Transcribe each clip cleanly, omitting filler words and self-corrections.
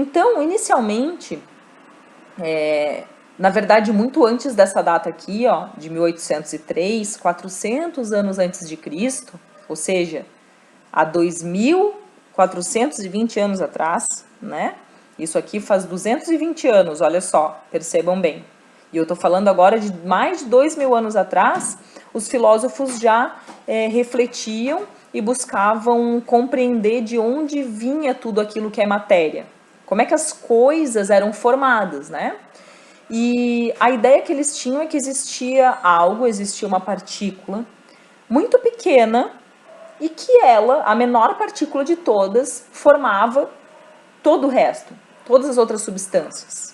Então, inicialmente, na verdade, muito antes dessa data aqui, ó, de 1803, 400 anos antes de Cristo, ou seja, há 2.420 anos atrás, né? Isso aqui faz 220 anos, olha só, percebam bem. E eu estou falando agora de mais de 2.000 anos atrás, os filósofos já refletiam e buscavam compreender de onde vinha tudo aquilo que é matéria. Como é que as coisas eram formadas, né? E a ideia que eles tinham é que existia uma partícula muito pequena e que ela, a menor partícula de todas, formava todo o resto, todas as outras substâncias.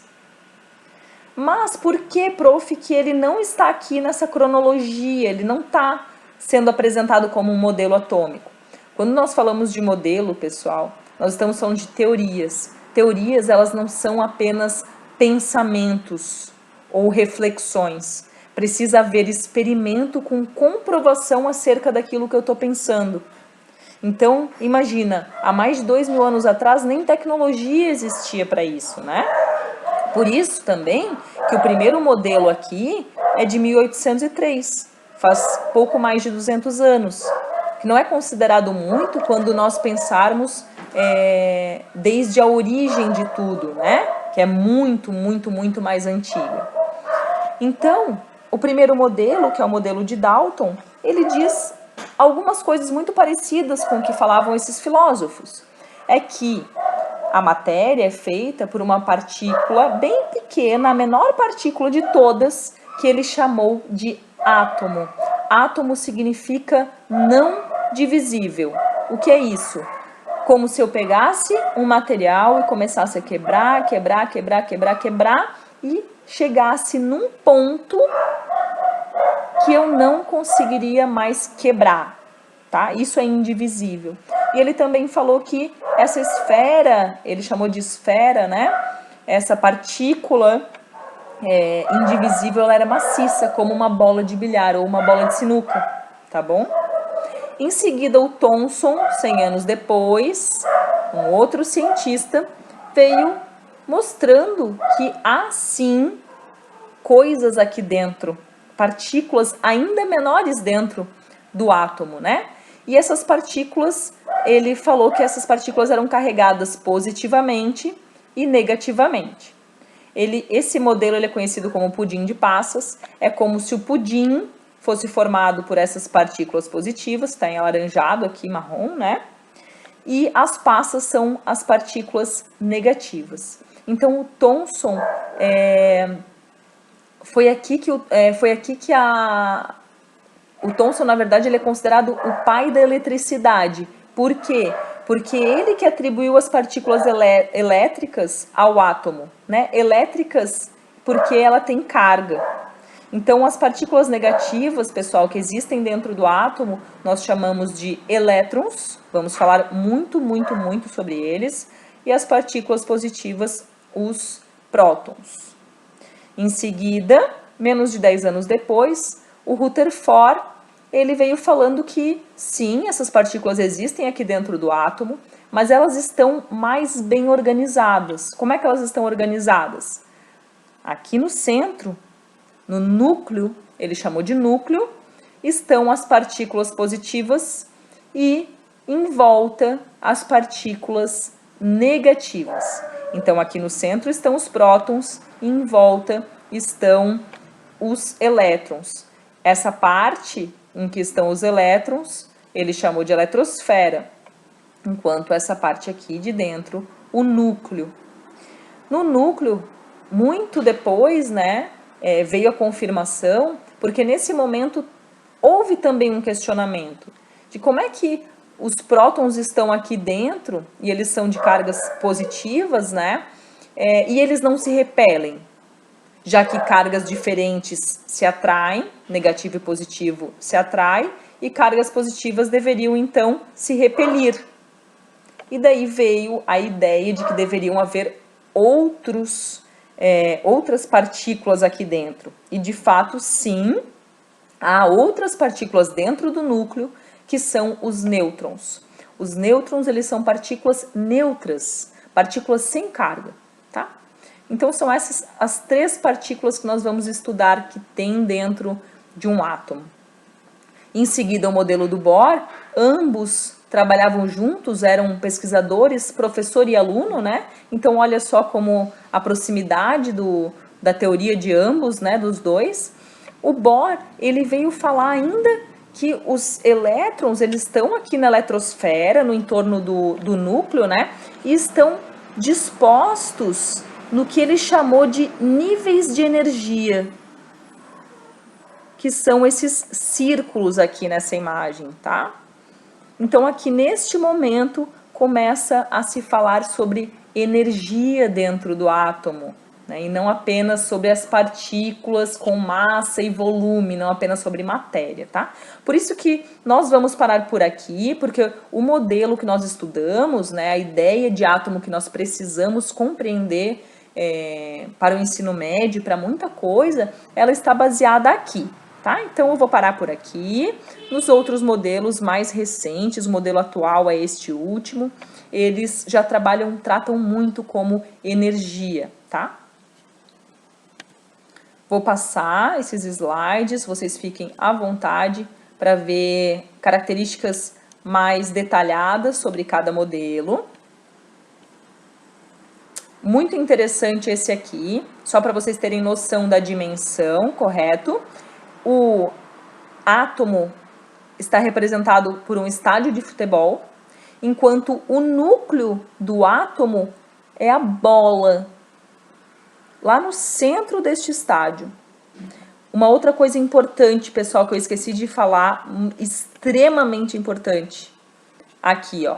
Mas por que, prof, que ele não está aqui nessa cronologia, ele não está sendo apresentado como um modelo atômico? Quando nós falamos de modelo, pessoal, nós estamos falando de teorias. Teorias, elas não são apenas pensamentos ou reflexões. Precisa haver experimento com comprovação acerca daquilo que eu estou pensando. Então, imagina, há mais de 2.000 anos atrás, nem tecnologia existia para isso, né? Por isso também que o primeiro modelo aqui é de 1803, faz pouco mais de 200 anos, que não é considerado muito quando nós pensarmos desde a origem de tudo, né? Que é muito, muito, muito mais antiga. Então, o primeiro modelo, que é o modelo de Dalton, ele diz algumas coisas muito parecidas com o que falavam esses filósofos. É que a matéria é feita por uma partícula bem pequena, a menor partícula de todas, que ele chamou de átomo. Átomo significa não divisível. O que é isso? Como se eu pegasse um material e começasse a quebrar e chegasse num ponto que eu não conseguiria mais quebrar, tá? Isso é indivisível. E ele também falou que essa esfera, ele chamou de esfera, né? Essa partícula indivisível, ela era maciça, como uma bola de bilhar ou uma bola de sinuca, tá bom? Em seguida, o Thomson, 100 anos depois, um outro cientista, veio mostrando que há sim coisas aqui dentro, partículas ainda menores dentro do átomo, né? E essas partículas, ele falou que essas partículas eram carregadas positivamente e negativamente. Esse modelo ele é conhecido como pudim de passas, é como se o pudim fosse formado por essas partículas positivas, está em alaranjado aqui, marrom, né? E as passas são as partículas negativas. Então, o Thomson, foi aqui que o Thomson, na verdade, ele é considerado o pai da eletricidade. Por quê? Porque ele que atribuiu as partículas elétricas ao átomo, né? Elétricas porque ela tem carga. Então, as partículas negativas, pessoal, que existem dentro do átomo, nós chamamos de elétrons. Vamos falar muito, muito, muito sobre eles. E as partículas positivas, os prótons. Em seguida, menos de 10 anos depois, o Rutherford, ele veio falando que sim, essas partículas existem aqui dentro do átomo, mas elas estão mais bem organizadas. Como é que elas estão organizadas? Aqui no centro, no núcleo, ele chamou de núcleo, estão as partículas positivas e em volta as partículas negativas. Então, aqui no centro estão os prótons e em volta estão os elétrons. Essa parte em que estão os elétrons, ele chamou de eletrosfera, enquanto essa parte aqui de dentro, o núcleo. No núcleo, muito depois, né, veio a confirmação, porque nesse momento houve também um questionamento de como é que os prótons estão aqui dentro e eles são de cargas positivas, né, e eles não se repelem, já que cargas diferentes se atraem, negativo e positivo se atraem, e cargas positivas deveriam então se repelir. E daí veio a ideia de que deveriam haver outras partículas aqui dentro. E de fato, sim, há outras partículas dentro do núcleo que são os nêutrons. Os nêutrons, eles são partículas neutras, partículas sem carga, tá? Então são essas as 3 partículas que nós vamos estudar que tem dentro de um átomo. Em seguida, o modelo do Bohr, ambos trabalhavam juntos, eram pesquisadores, professor e aluno, né? Então olha só como a proximidade da teoria de ambos, né, dos dois. O Bohr, ele veio falar ainda que os elétrons, eles estão aqui na eletrosfera, no entorno do núcleo, né? E estão dispostos no que ele chamou de níveis de energia, que são esses círculos aqui nessa imagem, tá? Então aqui neste momento começa a se falar sobre energia dentro do átomo, né? E não apenas sobre as partículas com massa e volume, não apenas sobre matéria, tá? Por isso que nós vamos parar por aqui, porque o modelo que nós estudamos, né, a ideia de átomo que nós precisamos compreender para o ensino médio, para muita coisa, ela está baseada aqui. Tá? Então eu vou parar por aqui. Nos outros modelos mais recentes, o modelo atual é este último, eles já tratam muito como energia, tá? Vou passar esses slides, vocês fiquem à vontade para ver características mais detalhadas sobre cada modelo. Muito interessante esse aqui, só para vocês terem noção da dimensão, correto? O átomo está representado por um estádio de futebol, enquanto o núcleo do átomo é a bola, lá no centro deste estádio. Uma outra coisa importante, pessoal, que eu esqueci de falar, extremamente importante, aqui, ó.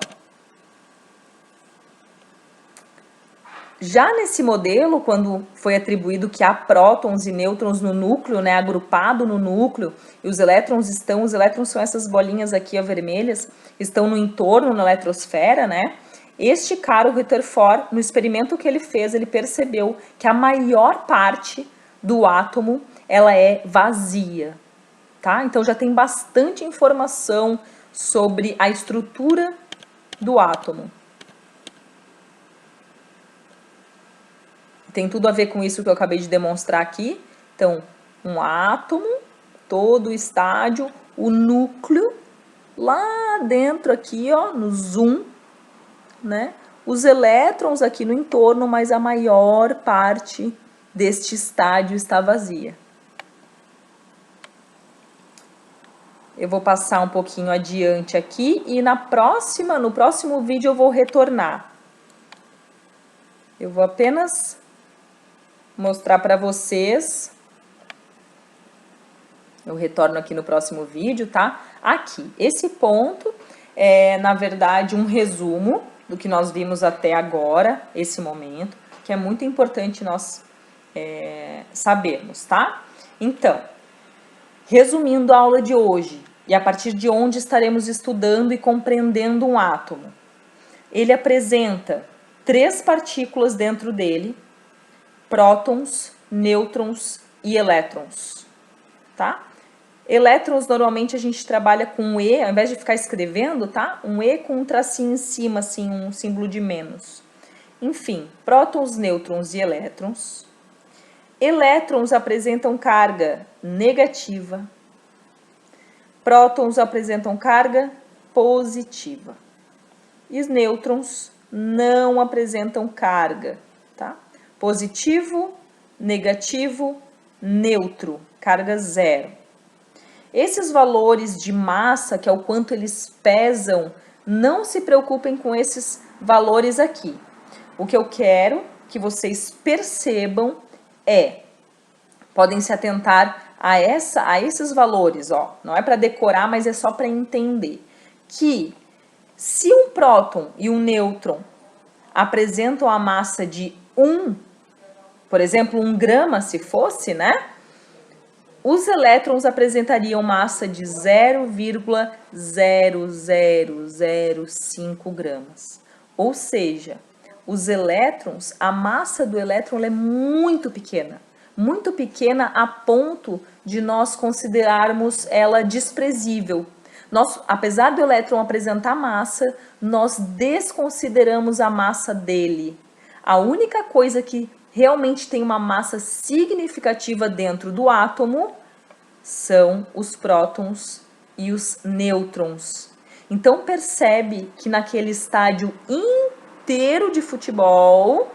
Já nesse modelo, quando foi atribuído que há prótons e nêutrons no núcleo, né, agrupado no núcleo, e os elétrons são essas bolinhas aqui, ó, vermelhas, estão no entorno, na eletrosfera, né? Este cara, o Rutherford, no experimento que ele fez, ele percebeu que a maior parte do átomo, ela é vazia, tá? Então já tem bastante informação sobre a estrutura do átomo. Tem tudo a ver com isso que eu acabei de demonstrar aqui. Então, um átomo, todo o estádio, o núcleo, lá dentro aqui, ó, no zoom, né? Os elétrons aqui no entorno, mas a maior parte deste estádio está vazia. Eu vou passar um pouquinho adiante aqui e no próximo vídeo eu vou retornar. Eu vou apenas mostrar para vocês. Eu retorno aqui no próximo vídeo, tá? Aqui, esse ponto é, na verdade, um resumo do que nós vimos até agora, esse momento, que é muito importante nós sabermos, tá? Então, resumindo a aula de hoje, e a partir de onde estaremos estudando e compreendendo um átomo. Ele apresenta 3 partículas dentro dele, prótons, nêutrons e elétrons, tá? Elétrons, normalmente a gente trabalha com um E, ao invés de ficar escrevendo, tá? Um E com um tracinho em cima, assim, um símbolo de menos. Enfim, prótons, nêutrons e elétrons. Elétrons apresentam carga negativa. Prótons apresentam carga positiva. E os nêutrons não apresentam carga, tá? Positivo, negativo, neutro, carga zero. Esses valores de massa, que é o quanto eles pesam, não se preocupem com esses valores aqui. O que eu quero que vocês percebam podem se atentar a esses valores, ó. Não é para decorar, mas é só para entender que se um próton e um nêutron apresentam a massa de 1, por exemplo, 1 grama se fosse, né? Os elétrons apresentariam massa de 0,0005 gramas. Ou seja, os elétrons, a massa do elétron é muito pequena a ponto de nós considerarmos ela desprezível. Apesar do elétron apresentar massa, nós desconsideramos a massa dele. A única coisa que realmente tem uma massa significativa dentro do átomo são os prótons e os nêutrons. Então percebe que naquele estádio inteiro de futebol,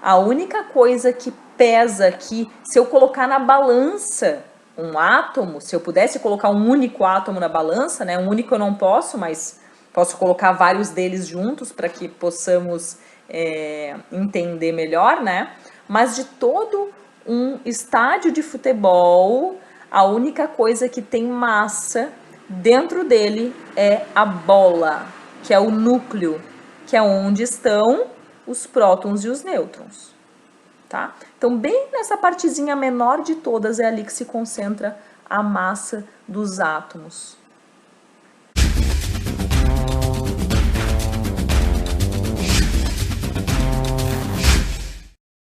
a única coisa que pesa aqui, se eu colocar na balança um átomo, se eu pudesse colocar um único átomo na balança, né? Um único eu não posso, mas posso colocar vários deles juntos para que possamos entender melhor, né? Mas de todo um estádio de futebol, a única coisa que tem massa dentro dele é a bola, que é o núcleo, que é onde estão os prótons e os nêutrons, tá? Então, bem nessa partezinha menor de todas é ali que se concentra a massa dos átomos.